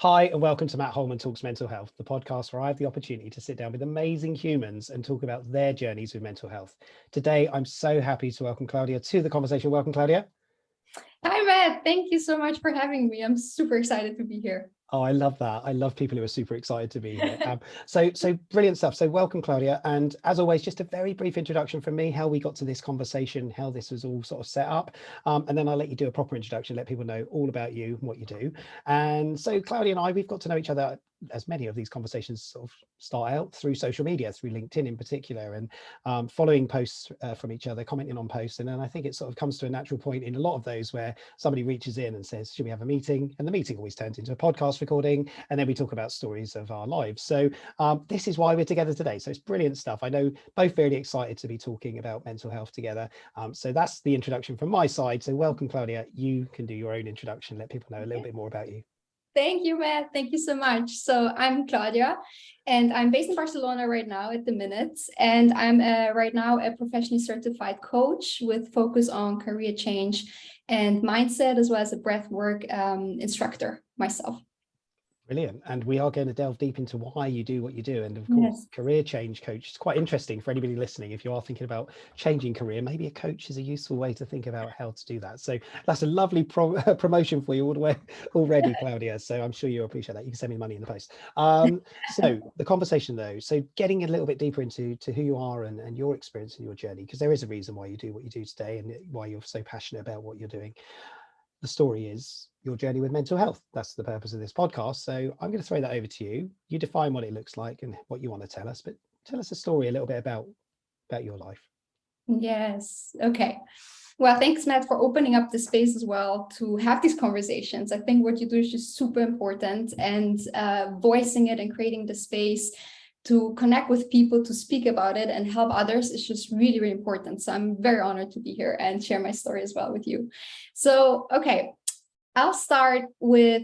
Hi, and welcome to Matt Holman Talks Mental Health, the podcast where I have the opportunity to sit down with amazing humans and talk about their journeys with mental health. Today, I'm so happy to welcome Claudia to the conversation. Welcome, Claudia. Hi, Matt. Thank you so much for having me. I'm super excited to be here. Oh, I love that. I love people who are super excited to be here. So brilliant stuff. So welcome, Claudia. And as always, just a very brief introduction from me, how we got to this conversation, how this was all sort of set up. And then I'll let you do a proper introduction, let people know all about you and what you do. And so Claudia and I, we've got to know each other, as many of these conversations sort of start out, through social media, through LinkedIn in particular, and following posts from each other, commenting on posts. And then I think it sort of comes to a natural point in a lot of those where somebody reaches in and says, should we have a meeting? And the meeting always turns into a podcast recording, and then we talk about stories of our lives. So this is why we're together today. So it's brilliant stuff. I know both really excited to be talking about mental health together. So that's the introduction from my side. So welcome, Claudia. You can do your own introduction, let people know a little bit more about you. Thank you, Matt. Thank you so much. So I'm Claudia, and I'm based in Barcelona right now at the minute. And I'm right now a professionally certified coach with focus on career change and mindset, as well as a breathwork instructor myself. Brilliant. And we are going to delve deep into why you do what you do. And of course, career change coach is quite interesting for anybody listening. If you are thinking about changing career, maybe a coach is a useful way to think about how to do that. So that's a lovely promotion for you all the way already, Claudia. So I'm sure you'll appreciate that. You can send me money in the post. So the conversation though, so getting a little bit deeper into who you are and your experience and your journey, because there is a reason why you do what you do today and why you're so passionate about what you're doing. The story is your journey with mental health. That's the purpose of this podcast. So I'm going to throw that over to you. You define what it looks like and what you want to tell us, but tell us a story a little bit about your life. Yes. Okay. Well, thanks, Matt, for opening up the space as well to have these conversations. I think what you do is just super important, and voicing it and creating the space to connect with people, to speak about it and help others is just really, really important. So I'm very honored to be here and share my story as well with you. So, okay, I'll start with,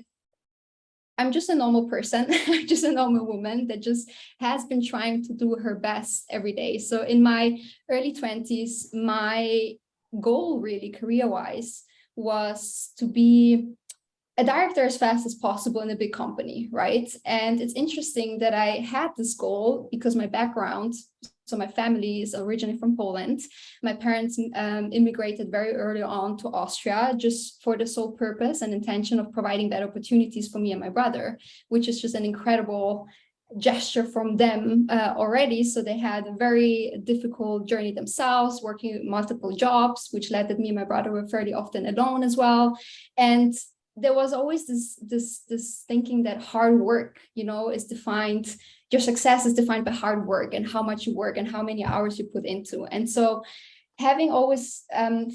I'm just a normal person, just a normal woman that just has been trying to do her best every day. So in my early 20s, my goal really career-wise was to be a director as fast as possible in a big company, right? And it's interesting that I had this goal because my background, so my family is originally from Poland. My parents immigrated very early on to Austria just for the sole purpose and intention of providing better opportunities for me and my brother, which is just an incredible gesture from them already. So they had a very difficult journey themselves, working multiple jobs, which led that me and my brother were fairly often alone as well. And there was always this thinking that hard work, is defined, your success is defined by hard work and how much you work and how many hours you put into. And so having always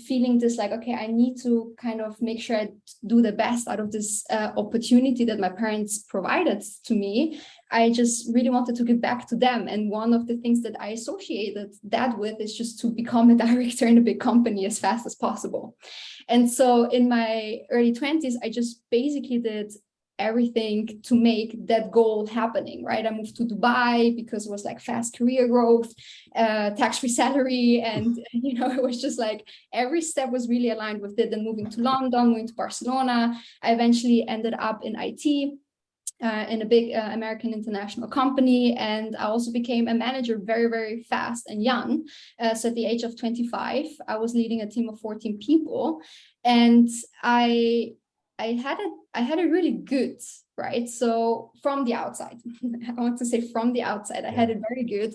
feeling this like, okay, I need to kind of make sure I do the best out of this opportunity that my parents provided to me, I just really wanted to give back to them. And one of the things that I associated that with is just to become a director in a big company as fast as possible. And so in my early 20s, I just basically did everything to make that goal happening, right? I moved to Dubai because it was like fast career growth, tax-free salary. And, it was just like every step was really aligned with it. Then moving to London, moving to Barcelona, I eventually ended up in IT. In a big American international company. And I also became a manager very, very fast and young. So at the age of 25, I was leading a team of 14 people. And I had a really good, right? So from the outside, I want to say from the outside, I had it very good.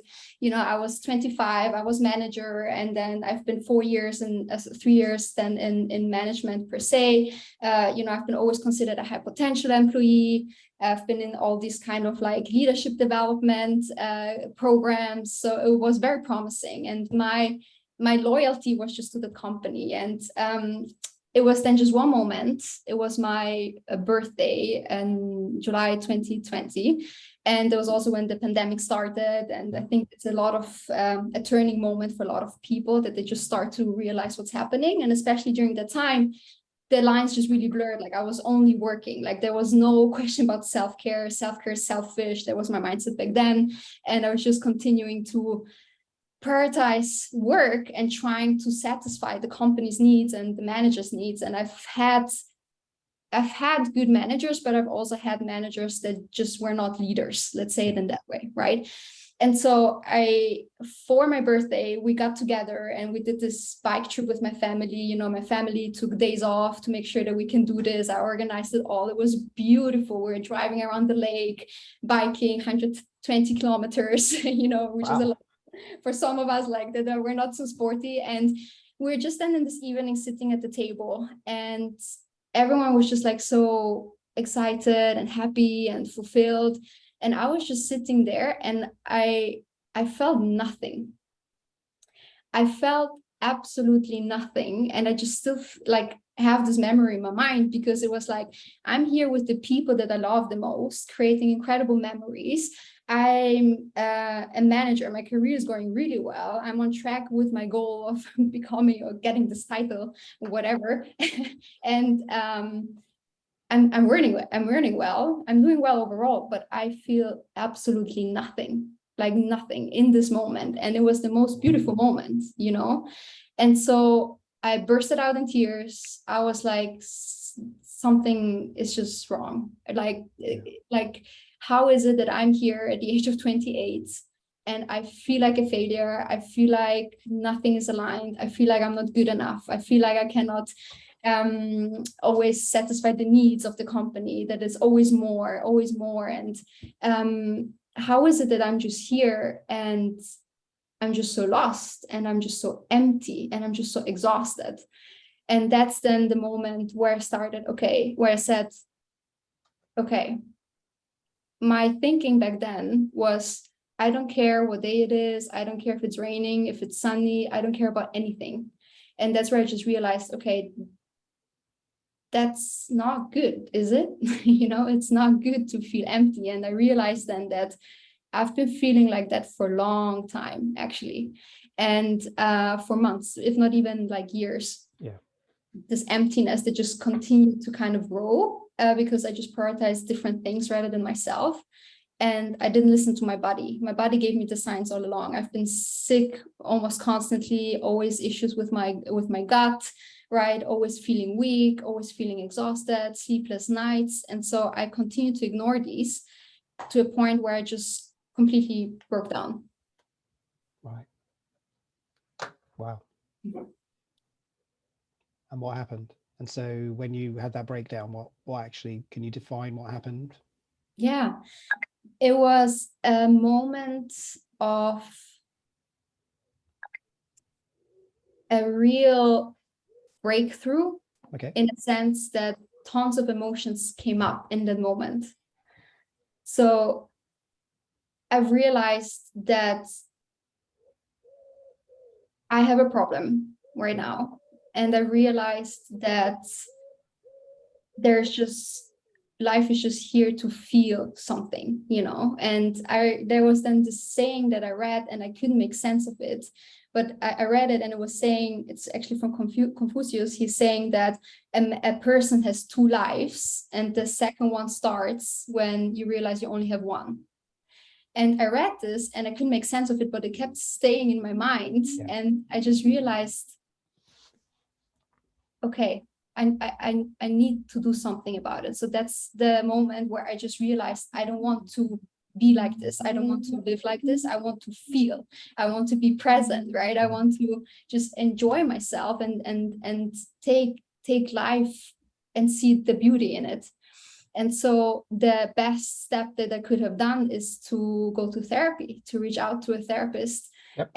I was 25, I was manager, and then I've been 4 years and 3 years then in management per se. I've been always considered a high potential employee. I've been in all these kind of like leadership development programs. So it was very promising. And my loyalty was just to the company. And it was then just one moment. It was my birthday in July 2020. And it was also when the pandemic started. And I think it's a lot of a turning moment for a lot of people that they just start to realize what's happening. And especially during that time, the lines just really blurred. Like I was only working, like there was no question about self-care, selfish. That was my mindset back then. And I was just continuing to prioritize work and trying to satisfy the company's needs and the manager's needs. And I've had I've had good managers, but I've also had managers that just were not leaders, let's say it in that way, right? And so for my birthday, we got together and we did this bike trip with my family. You know, my family took days off to make sure that we can do this. I organized it all. It was beautiful. We were driving around the lake, biking 120 kilometers, you know, which is a lot for some of us, like that we're not so sporty. And we're just then in this evening sitting at the table, and everyone was just like so excited and happy and fulfilled. And I was just sitting there, and I felt nothing. I felt absolutely nothing. And I just still like have this memory in my mind, because it was like, I'm here with the people that I love the most, creating incredible memories. I'm a manager. My career is going really well. I'm on track with my goal of becoming or getting this title, or whatever. And I'm earning well. I'm doing well overall, but I feel absolutely nothing, like nothing in this moment. And it was the most beautiful moment, you know? And so I bursted out in tears. I was like, something is just wrong. Like, how is it that I'm here at the age of 28 and I feel like a failure? I feel like nothing is aligned. I feel like I'm not good enough. I feel like I cannot always satisfy the needs of the company, that is always more. And how is it that I'm just here and I'm just so lost and I'm just so empty and I'm just so exhausted? And that's then the moment where I said, okay, my thinking back then was, I don't care what day it is. I don't care if it's raining, if it's sunny. I don't care about anything. And that's where I just realized, okay, that's not good, is it? You know, it's not good to feel empty. And I realized then that I've been feeling like that for a long time, actually. And for months, if not even like years. Yeah. This emptiness that just continued to kind of grow because I just prioritized different things rather than myself. And I didn't listen to my body. My body gave me the signs all along. I've been sick almost constantly, always issues with my gut, right? Always feeling weak, always feeling exhausted, sleepless nights. And so I continued to ignore these to a point where I just completely broke down. Right. Wow. Mm-hmm. And what happened? And so when you had that breakdown, what actually, can you define what happened? Yeah, it was a moment of a real breakthrough, Okay. in a sense that tons of emotions came up in that moment. So I've realized that I have a problem right now. And I realized that life is just here to feel something, you know. And there was then this saying that I read, and I couldn't make sense of it. But I read it, and it was saying, it's actually from Confucius. He's saying that a person has two lives, and the second one starts when you realize you only have one. And I read this, and I couldn't make sense of it, but it kept staying in my mind. Yeah. And I just realized, okay, I need to do something about it. So that's the moment where I just realized I don't want to be like this. I don't want to live like this. I want to feel. I want to be present, right? I want to just enjoy myself and take life and see the beauty in it. And so the best step that I could have done is to go to therapy, to reach out to a therapist. Yep.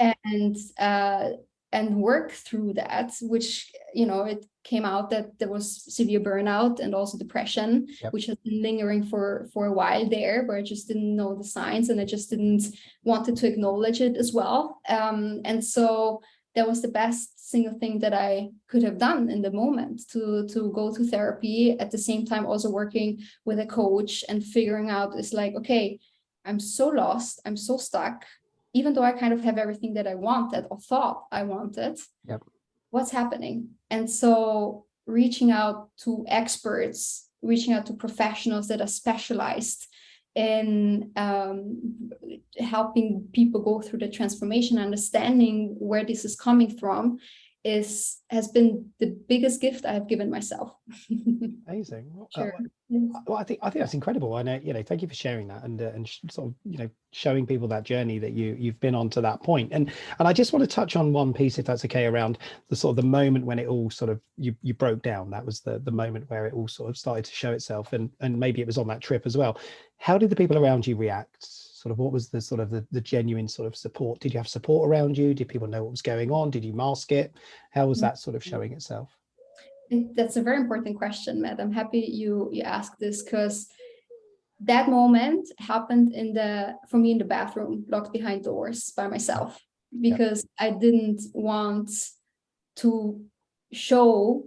And work through that, which, you know, it came out that there was severe burnout and also depression, yep, which has been lingering for a while there, where I just didn't know the signs and I just didn't wanted to acknowledge it as well. And so that was the best single thing that I could have done in the moment, to go to therapy, at the same time also working with a coach and figuring out, is like, okay, I'm so lost, I'm so stuck, even though I kind of have everything that I wanted or thought I wanted. Yep. What's happening? And so reaching out to experts, reaching out to professionals that are specialized in helping people go through the transformation, understanding where this is coming from, has been the biggest gift I have given myself. Amazing. Sure. Well, I think that's incredible. I know, thank you for sharing that and sort of, showing people that journey that you've been on to that point. And I just want to touch on one piece, if that's okay, around the sort of the moment when it all sort of you broke down. That was the moment where it all sort of started to show itself, and maybe it was on that trip as well. How did the people around you react? Sort of what was the sort of the genuine sort of support? Did you have support around you? Did people know what was going on? Did you mask it? How was that sort of showing itself? That's a very important question, Matt. I'm happy you asked this, because that moment happened for me in the bathroom, locked behind doors by myself, because I didn't want to show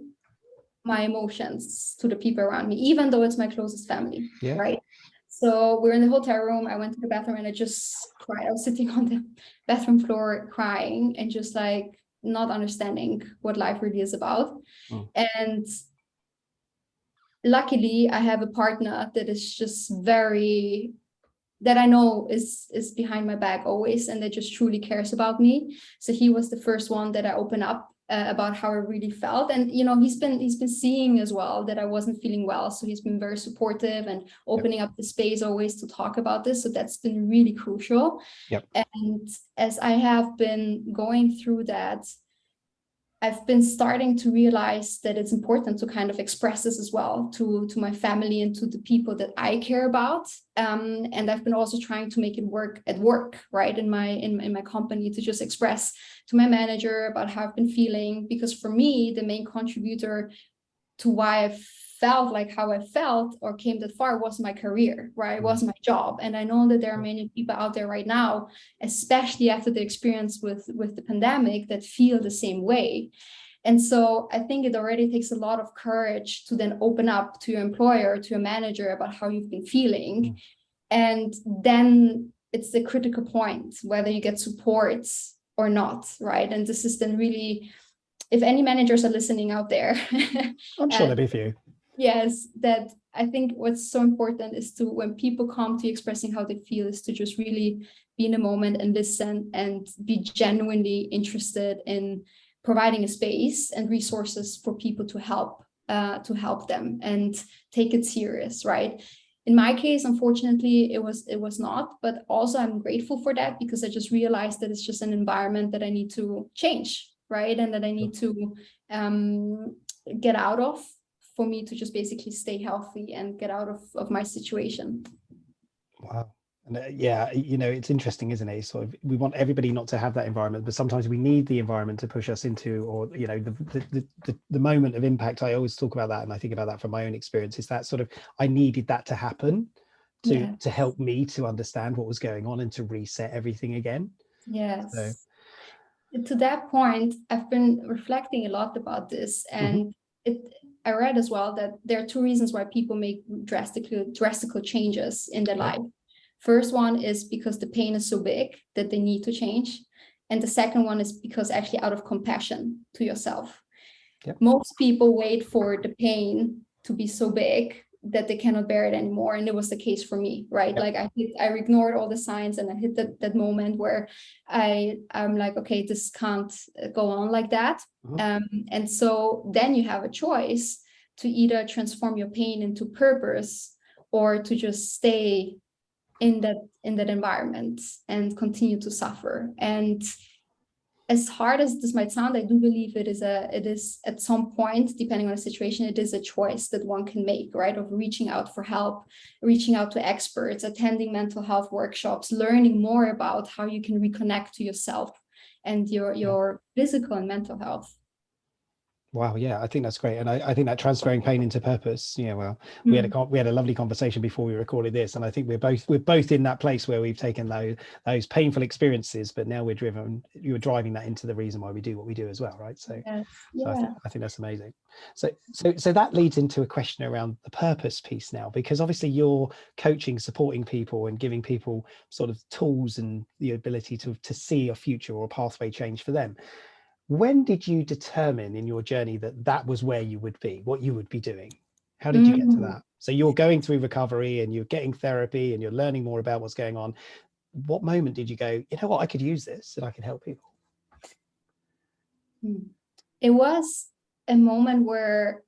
my emotions to the people around me, even though it's my closest family, right? So we're in the hotel room. I went to the bathroom and I just cried. I was sitting on the bathroom floor crying and just like not understanding what life really is about. And luckily I have a partner that is just that I know is behind my back always, and that just truly cares about me. So he was the first one that I opened up about how I really felt. And he's been seeing as well that I wasn't feeling well, so he's been very supportive and opening up the space always to talk about this. So that's been really crucial. And as I have been going through that, I've been starting to realize that it's important to kind of express this as well to my family and to the people that I care about. And I've been also trying to make it work at work, right? In my company, to just express to my manager about how I've been feeling, because for me, the main contributor to why I felt like how I felt or came that far was my career, right? It was my job. And I know that there are many people out there right now, especially after the experience with the pandemic, that feel the same way. And so I think it already takes a lot of courage to then open up to your employer, to your manager about how you've been feeling. And then it's the critical point, whether you get support or not, right? And this is then really, if any managers are listening out there, I'm sure there'll be a few. Yes, that I think what's so important is to, when people come to expressing how they feel, is to just really be in a moment and listen and be genuinely interested in providing a space and resources for people to help them and take it serious, right? In my case, unfortunately, it was not, but also I'm grateful for that, because I just realized that it's just an environment that I need to change, right? And that I need to get out of, for me to just basically stay healthy and get out of my situation. Wow. And it's interesting, isn't it? Sort of, we want everybody not to have that environment, but sometimes we need the environment to push us into, or the moment of impact. I always talk about that, and I think about that from my own experience. Is that sort of, I needed that to happen to help me to understand what was going on and to reset everything again. Yes. So, to that point, I've been reflecting a lot about this, and I read as well that there are two reasons why people make drastical changes in their life. First one is because the pain is so big that they need to change. And the second one is because actually out of compassion to yourself. Most people wait for the pain to be so big that they cannot bear it anymore. And it was the case for me, right? Like I ignored all the signs, and I hit that moment where I'm like, okay, this can't go on like that. And so then you have a choice to either transform your pain into purpose, or to just stay in that environment and continue to suffer. And as hard as this might sound, I do believe it is at some point, depending on the situation, it is a choice that one can make, right? Of reaching out for help, reaching out to experts, attending mental health workshops, learning more about how you can reconnect to yourself and your physical and mental health. Wow, yeah, I think that's great, and I think that transferring pain into purpose. Well, we had a lovely conversation before we recorded this, and I think we're both in that place where we've taken those painful experiences, but now you're driving that into the reason why we do what we do as well, right? So, so I think that's amazing. So that leads into a question around the purpose piece now, because obviously you're coaching, supporting people, and giving people sort of tools and the ability to see a future or a pathway change for them. When did you determine in your journey that was where you would be, what you would be doing? How did you get to that? So you're going through recovery and you're getting therapy and you're learning more about what's going on. What moment did you go, you know what, I could use this and I can help people? it was a moment where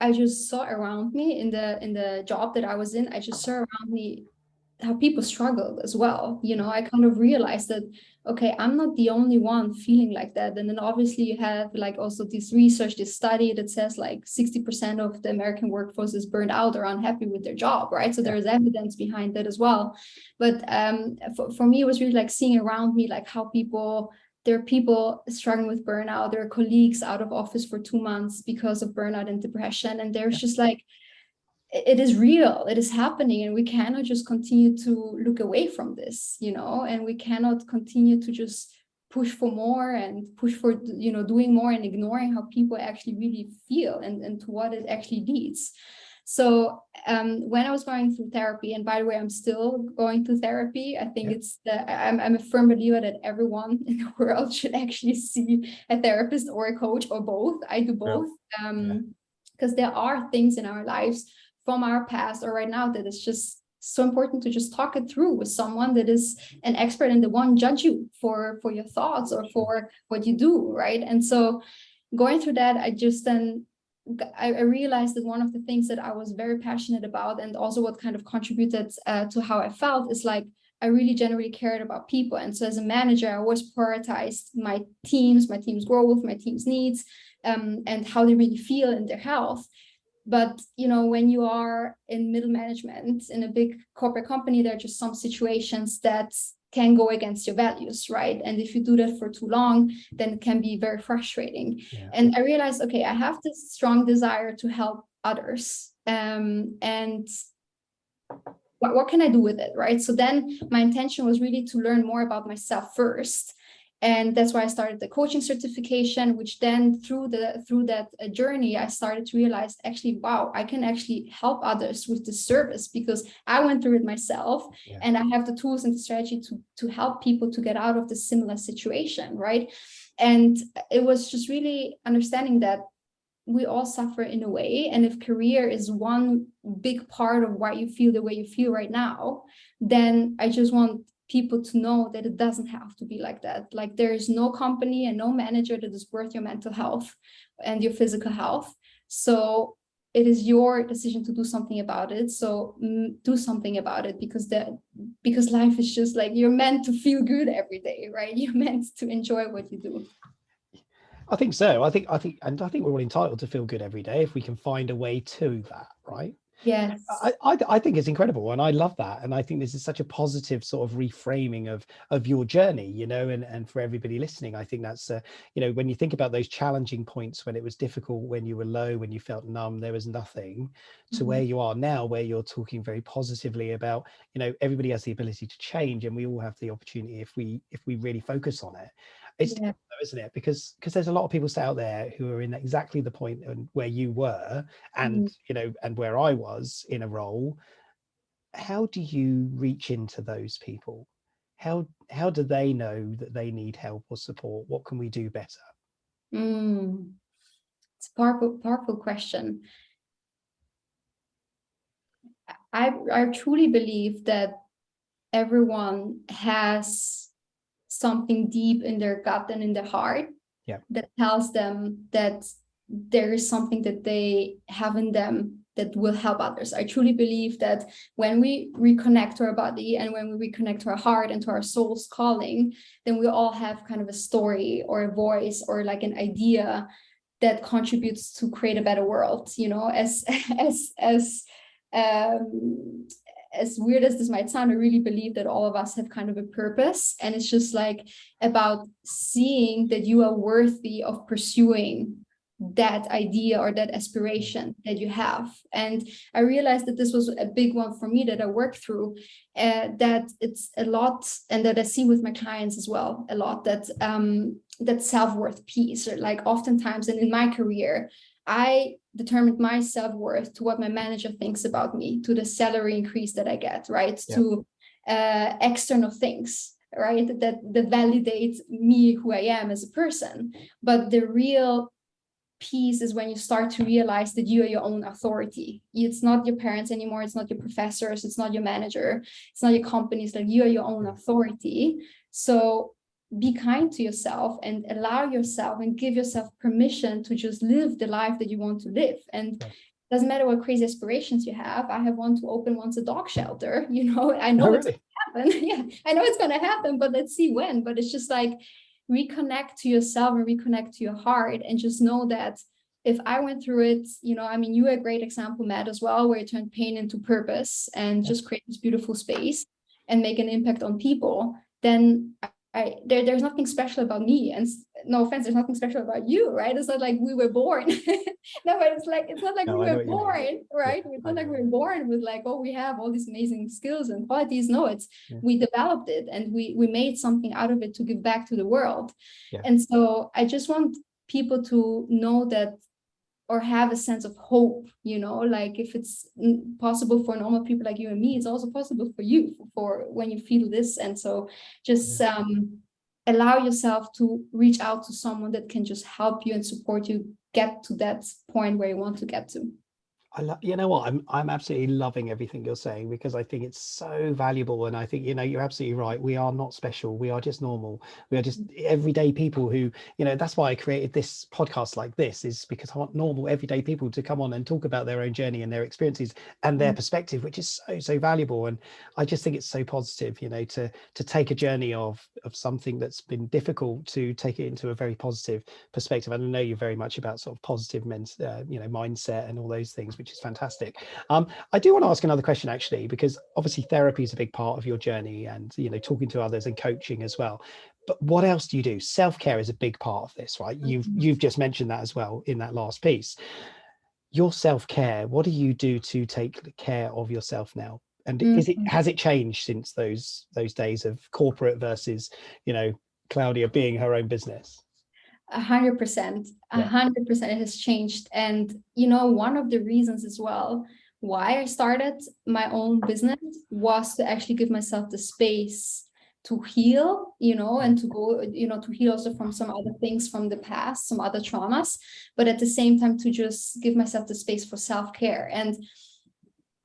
I just saw around me in the job that I was in, I just saw around me how people struggled as well. I kind of realized that, okay, I'm not the only one feeling like that. And then obviously you have like also this research, this study that says like 60% of the American workforce is burned out or unhappy with their job, right? So there's evidence behind that as well. But for me, it was really like seeing around me, like how there are people struggling with burnout. There are colleagues out of office for 2 months because of burnout and depression. And there's just like, it is real, it is happening, and we cannot just continue to look away from this, and we cannot continue to just push for more and push for, doing more and ignoring how people actually really feel and to what it actually leads. So when I was going through therapy, and by the way, I'm still going through therapy. I think I'm a firm believer that everyone in the world should actually see a therapist or a coach or both. I do both, because there are things in our lives from our past or right now that is just so important to just talk it through with someone that is an expert and they won't judge you for your thoughts or for what you do, right? And so going through that, I realized that one of the things that I was very passionate about, and also what kind of contributed to how I felt, is like I really generally cared about people. And so as a manager, I always prioritized my team's growth, my team's needs, and how they really feel in their health. But, when you are in middle management in a big corporate company, there are just some situations that can go against your values, right? And if you do that for too long, then it can be very frustrating. Yeah. And I realized, okay, I have this strong desire to help others. And what can I do with it, right? So then my intention was really to learn more about myself first. And that's why I started the coaching certification, which then through that journey, I started to realize, actually, wow, I can actually help others with this service because I went through it myself. Yeah. And I have the tools and the strategy to help people to get out of this similar situation, right? And it was just really understanding that we all suffer in a way. And if career is one big part of why you feel the way you feel right now, then I just want people to know that it doesn't have to be like that. Like there is no company and no manager that is worth your mental health and your physical health. So it is your decision to do something about it. So do something about it, because life is just like, you're meant to feel good every day, right? You're meant to enjoy what you do. I think so. I think we're all entitled to feel good every day if we can find a way to that, right? Yes. I think it's incredible, and I love that, and I think this is such a positive sort of reframing of your journey, and for everybody listening, I think that's when you think about those challenging points when it was difficult, when you were low, when you felt numb, there was nothing, to where you are now, where you're talking very positively about everybody has the ability to change, and we all have the opportunity if we really focus on it. It's difficult, isn't it? Because there's a lot of people out there who are in exactly the point where you were, and and where I was in a role. How do you reach into those people? How do they know that they need help or support? What can we do better? It's a powerful question. I truly believe that everyone has something deep in their gut and in their heart that tells them that there is something that they have in them that will help others. I truly believe that when we reconnect to our body and when we reconnect to our heart and to our soul's calling, then we all have kind of a story or a voice or like an idea that contributes to create a better world, as weird as this might sound, I really believe that all of us have kind of a purpose, and it's just like about seeing that you are worthy of pursuing that idea or that aspiration that you have. And I realized that this was a big one for me that I worked through, that it's a lot, and that I see with my clients as well a lot, that that self-worth piece, or like oftentimes, and in my career, I determined my self-worth to what my manager thinks about me, to the salary increase that I get, right? To external things, right? That validate me, who I am as a person. But the real piece is when you start to realize that you are your own authority. It's not your parents anymore. It's not your professors. It's not your manager. It's not your companies. Like, you are your own authority. So be kind to yourself and allow yourself and give yourself permission to just live the life that you want to live. And doesn't matter what crazy aspirations you have. I have one to open once a dog shelter, I know it's going to happen. Yeah, I know it's going to happen, but let's see when. But it's just like, reconnect to yourself and reconnect to your heart, and just know that if I went through it, you're a great example, Matt, as well, where you turned pain into purpose and just create this beautiful space and make an impact on people, then there's nothing special about me. And no offense, there's nothing special about you, right? It's not like we were born. No, but it's not like we were born, right? It's not like we were born with like, oh, we have all these amazing skills and qualities. No, we developed it, and we made something out of it to give back to the world. And so I just want people to know that, or have a sense of hope, like if it's possible for normal people like you and me, it's also possible for you, for when you feel this. And so just allow yourself to reach out to someone that can just help you and support you get to that point where you want to get to. You know what, I'm absolutely loving everything you're saying, because I think it's so valuable. And I think, you're absolutely right. We are not special. We are just normal. We are just everyday people who, that's why I created this podcast like this, is because I want normal, everyday people to come on and talk about their own journey and their experiences and their perspective, which is so valuable. And I just think it's so positive, to take a journey of something that's been difficult, to take it into a very positive perspective. And I know you're very much about sort of positive mindset and all those things, which is fantastic. I do want to ask another question, actually, because obviously therapy is a big part of your journey, and talking to others and coaching as well. But what else do you do? Self-care is a big part of this, right? You've just mentioned that as well in that last piece. Your self-care, what do you do to take care of yourself now? And has it changed since those days of corporate versus Claudia being her own business? 100%, 100% it has changed. And, one of the reasons as well why I started my own business was to actually give myself the space to heal, and to go, to heal also from some other things from the past, some other traumas, but at the same time to just give myself the space for self-care. And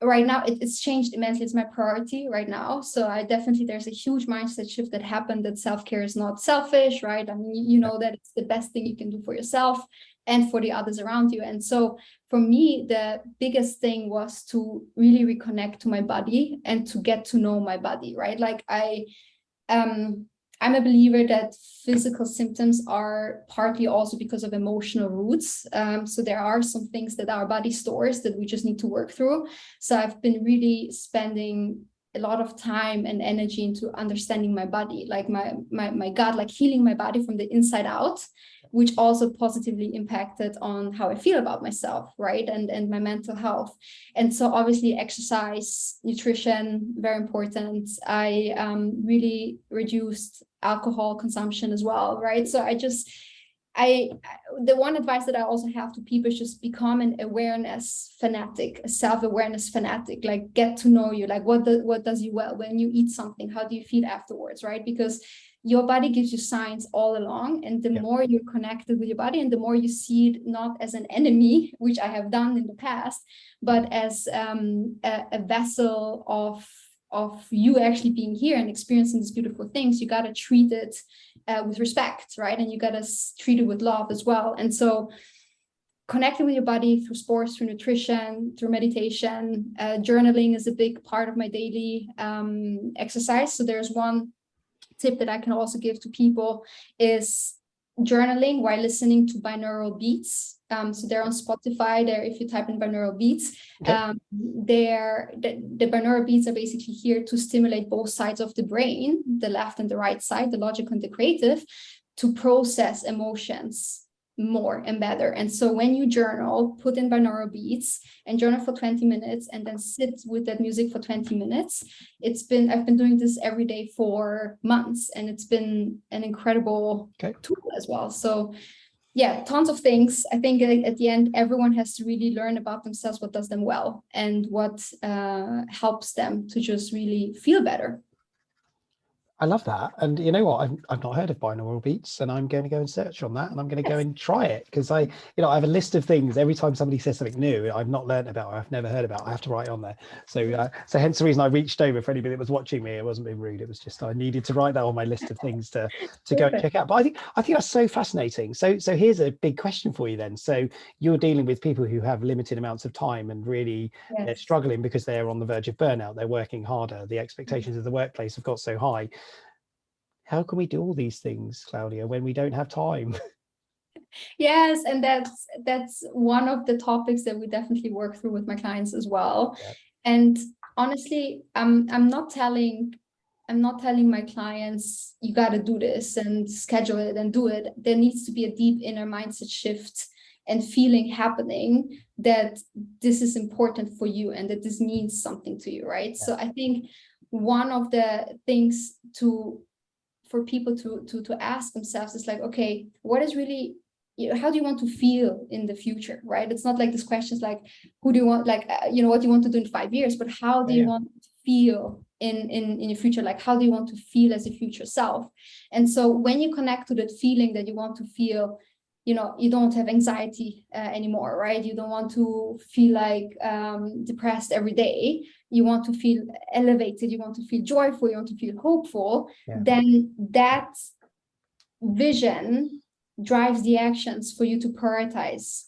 right now it's changed immensely. It's my priority right now. So there's a huge mindset shift that happened, that self-care is not selfish, right? That it's the best thing you can do for yourself and for the others around you. And so for me, the biggest thing was to really reconnect to my body and to get to know my body, right? Like I'm a believer that physical symptoms are partly also because of emotional roots. So there are some things that our body stores that we just need to work through. So I've been really spending a lot of time and energy into understanding my body, like my gut, like healing my body from the inside out, which also positively impacted on how I feel about myself, right? And my mental health. And so obviously exercise, nutrition, very important. I really reduced alcohol consumption as well, right? So the one advice that I also have to people is just become an awareness fanatic, a self-awareness fanatic, like get to know you, like what does you well when you eat something, how do you feel afterwards, right? Because your body gives you signs all along, and the more you're connected with your body and the more you see it not as an enemy, which I have done in the past, but as a vessel of you actually being here and experiencing these beautiful things, you got to treat it with respect, right? And you got to treat it with love as well. And so connecting with your body through sports, through nutrition, through meditation, journaling is a big part of my daily exercise. So there's one tip that I can also give to people is journaling while listening to binaural beats. So they're on Spotify there. If you type in binaural beats, the binaural beats are basically here to stimulate both sides of the brain, the left and the right side, the logical and the creative, to process emotions more and better. And so when you journal, put in binaural beats and journal for 20 minutes and then sit with that music for 20 minutes. I've been doing this every day for months, and it's been an incredible tool as well. So yeah, tons of things. I think at the end, everyone has to really learn about themselves, what does them well and what helps them to just really feel better. I love that. And you know what? I've not heard of binaural beats, and I'm going to go and search on that, and I'm going to go Yes. and try it, because I have a list of things every time somebody says something new I've not learned about or I've never heard about. I have to write on there. So hence the reason I reached over for anybody that was watching me. It wasn't being rude. It was just I needed to write that on my list of things to go and Perfect. check out. But I think that's so fascinating. So here's a big question for you then. So you're dealing with people who have limited amounts of time and really they're Yes. struggling because they're on the verge of burnout. They're working harder. The expectations of the workplace have got so high. How can we do all these things, Claudia, when we don't have time? Yes, and that's one of the topics that we definitely work through with my clients as well. Yeah. And honestly, I'm not telling my clients you got to do this and schedule it and do it. There needs to be a deep inner mindset shift and feeling happening that this is important for you and that this means something to you, right? Yeah. So I think one of the things for people to ask themselves is like, okay, what is really, how do you want to feel in the future, right? It's not like this questions like, who do you want, like, what do you want to do in 5 years, but how do you want to feel in your future? Like, how do you want to feel as a future self? And so when you connect to that feeling that you want to feel, you don't have anxiety anymore, right? You don't want to feel like depressed every day. You want to feel elevated. You want to feel joyful. You want to feel hopeful. Yeah. Then that vision drives the actions for you to prioritize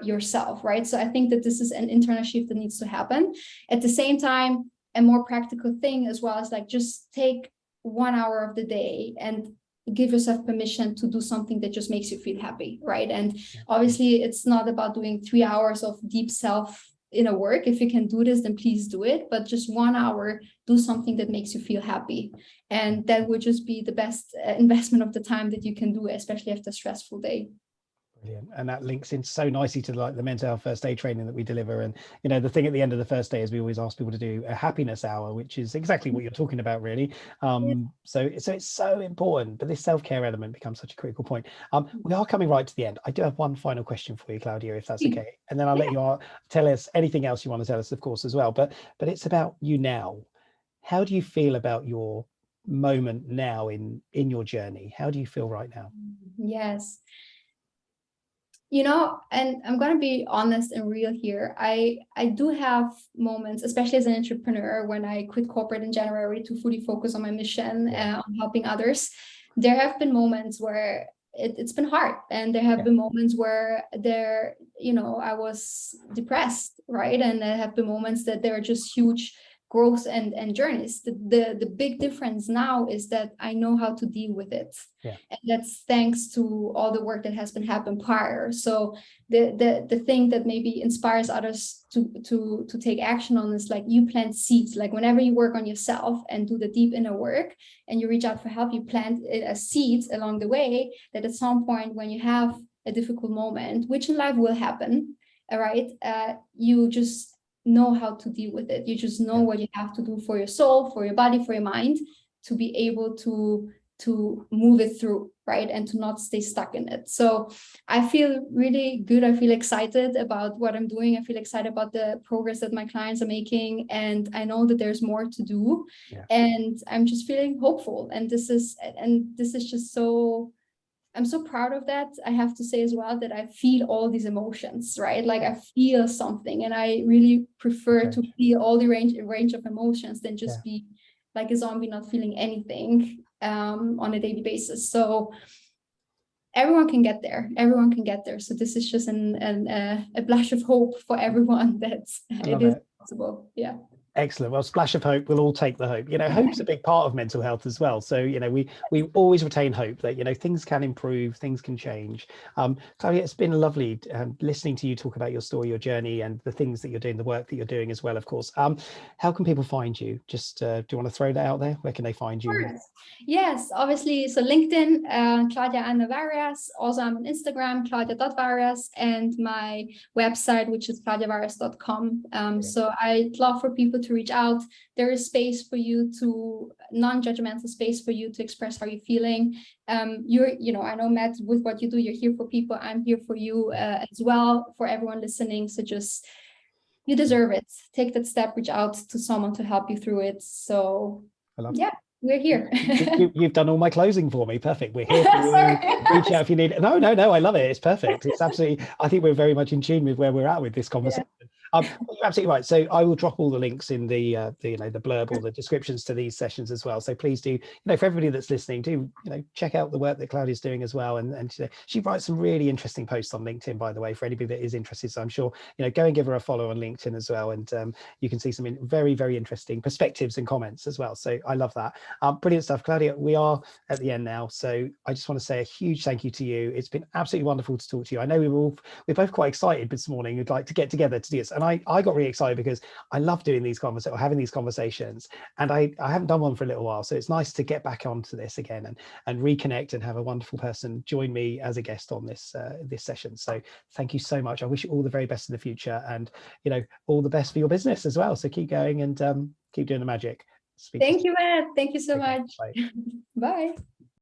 yourself, right? So I think that this is an internal shift that needs to happen. At the same time, a more practical thing as well is like just take 1 hour of the day and give yourself permission to do something that just makes you feel happy, right? And obviously it's not about doing 3 hours of deep self inner work. If you can do this, then please do it, but just 1 hour, do something that makes you feel happy, and that would just be the best investment of the time that you can do, especially after a stressful day. Brilliant. And that links in so nicely to like the mental health first aid training that we deliver. And the thing at the end of the first day is we always ask people to do a happiness hour, which is exactly what you're talking about, really. So it's so important, but this self-care element becomes such a critical point. We are coming right to the end. I do have one final question for you, Claudia, if that's okay, and then I'll let you tell us anything else you want to tell us, of course, as well. But it's about you now. How do you feel about your moment now in your journey? How do you feel right now? Yes. And I'm going to be honest and real here. I do have moments, especially as an entrepreneur, when I quit corporate in January to fully focus on my mission, on helping others. There have been moments where it's been hard, and there have been moments where I was depressed, right? And there have been moments that there are just huge growth and journeys. The big difference now is that I know how to deal with it. And that's thanks to all the work that has been happened prior. So the thing that maybe inspires others to take action on is like, you plant seeds. Like whenever you work on yourself and do the deep inner work and you reach out for help, you plant seeds along the way that at some point when you have a difficult moment, which in life will happen, all right, you just know how to deal with it. You just know what you have to do for your soul, for your body, for your mind, to be able to move it through, right? And to not stay stuck in it. So I feel really good. I feel excited about what I'm doing. I feel excited about the progress that my clients are making. And I know that there's more to do. And I'm just feeling hopeful. And this is just so, I'm so proud of that. I have to say as well that I feel all these emotions, right? Like I feel something, and I really prefer to feel all the range of emotions than just be like a zombie not feeling anything on a daily basis. So everyone can get there. Everyone can get there. So this is just a blush of hope for everyone that it is possible. Yeah. Excellent. Well, splash of hope. We'll all take the hope. Hope's a big part of mental health as well. So, we always retain hope that, things can improve, things can change. Claudia, it's been lovely listening to you talk about your story, your journey, and the things that you're doing, the work that you're doing as well, of course. How can people find you? Just do you want to throw that out there? Where can they find you? Yes, obviously. So LinkedIn, Claudia and Warias. Also, I'm on Instagram, claudia.warias, and my website, which is claudiawarias.com. So I'd love for people to reach out. There is space for you to, non-judgmental space for you to express how you're feeling. I know, Matt, with what you do, you're here for people. I'm here for you as well, for everyone listening. So just, you deserve it. Take that step, reach out to someone to help you through it. So, we're here. You've done all my closing for me. Perfect. We're here for you. Reach out if you need it. No, I love it. It's perfect. It's absolutely, I think we're very much in tune with where we're at with this conversation. You're absolutely right. So I will drop all the links in the blurb or the descriptions to these sessions as well. So please do, for everybody that's listening, do check out the work that Claudia's doing as well. And she writes some really interesting posts on LinkedIn, by the way, for anybody that is interested. So I'm sure go and give her a follow on LinkedIn as well, and you can see some very, very interesting perspectives and comments as well. So I love that. Brilliant stuff, Claudia. We are at the end now, so I just want to say a huge thank you to you. It's been absolutely wonderful to talk to you. I know we're both quite excited this morning. We'd like to get together to do this, and I got really excited because I love doing these conversations or having these conversations, and I haven't done one for a little while, so it's nice to get back onto this again and reconnect and have a wonderful person join me as a guest on this this session. So thank you so much. I wish you all the very best in the future, and all the best for your business as well. So keep going and keep doing the magic. Thank you, Matt. Thank you so much. Bye. Bye.